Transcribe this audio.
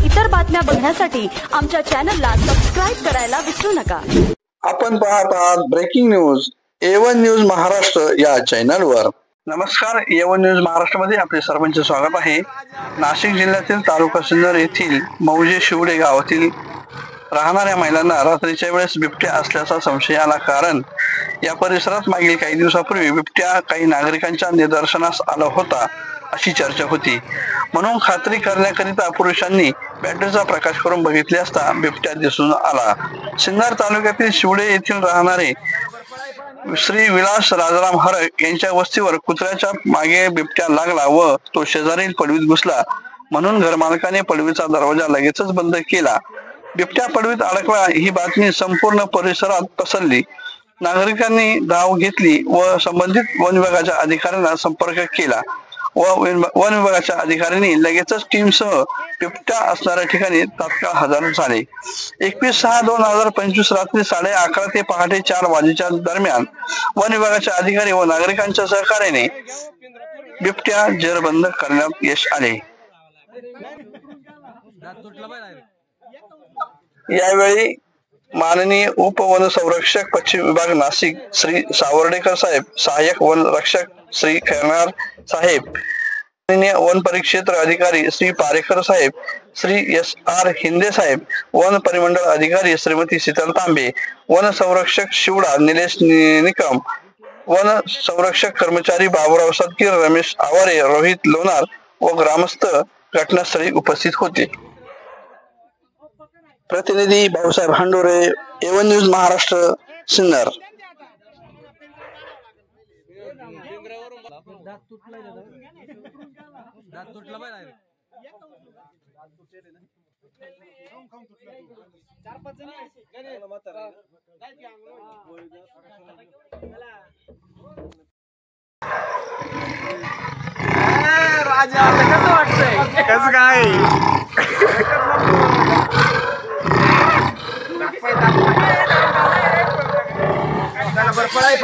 इतर बातम्या बघण्यासाठी आमच्या चॅनलला सबस्क्राइब करायला विसरू नका। आपण पाहत आहात breaking news A1 news Maharashtra या चॅनलवर। नमस्कार, A1 न्यूज महाराष्ट्रामध्ये आपले सर्वांचे स्वागत आहे। नाशिक जिल्ह्यातील तालुका सिन्नर येथील मौजे शिवडे गावातील राहणाऱ्या महिलांना रात्रीच्या वेळेस बिबट्या असल्याचा संशय आला, कारण या परिसरात मागील काही दिवसापूर्वी बिबट्या काही नागरिकांच्या निदर्शनास आला होता अशी चर्चा होती। म्हणून खात्री करण्याकरिता पुरुषांनी बॅटरीचा प्रकाश करून बघितले असता बिबट्या दिसून आला। सिन्नर तालुक्यातील शिवडे येथील राहणारे श्री विलास राजाराम हरक यांच्या वस्तीवर कुत्र्याच्या मागे बिबट्या लागला व तो शेजारील पडवीत घुसला, म्हणून घरमालकाने पडवीचा दरवाजा लगेचच बंद केला। बिबट्या पडवीत अडकला ही बातमी संपूर्ण परिसरात पसरली। नागरिकांनी धाव घेतली व संबंधित वन विभागाच्या अधिकाऱ्यांना संपर्क केला व वन विभागाच्या अधिकाऱ्यांनी लगेचच टीमसह बिबट्या असणाऱ्या ठिकाणी तात्काळ हजर झाले। 21/6/2025 रात्री 11:30 ते पहाटे 4 वाजेच्या दरम्यान वन विभागाच्या अधिकारी व नागरिकांच्या सहकार्याने बिबट्या जेरबंद करण्यात यश आले। यावेळी माननीय उपवन संरक्षक पश्चिम विभाग नाशिक श्री सावर्डेकर साहेब, सहाय्यक वन रक्षक श्री खैरनार साहेब, माननीय वन परिक्षेत्र अधिकारी श्री पारेकर साहेब, श्री SR हिंदे साहेब, वन परिमंडळ अधिकारी श्रीमती शीतल तांबे, वन संरक्षक शिवडा निलेश निकम, वन संरक्षक कर्मचारी बाबूराव सदगीर, रमेश आवारे, रोहित लोणार व ग्रामस्थ घटनास्थळी उपस्थित होते। प्रतिनिधी भाऊसाहेब हांडोरे, A1 न्यूज महाराष्ट्र, सिन्नर। राजा कसं वाटतंय? कसं काय? बरं पळाय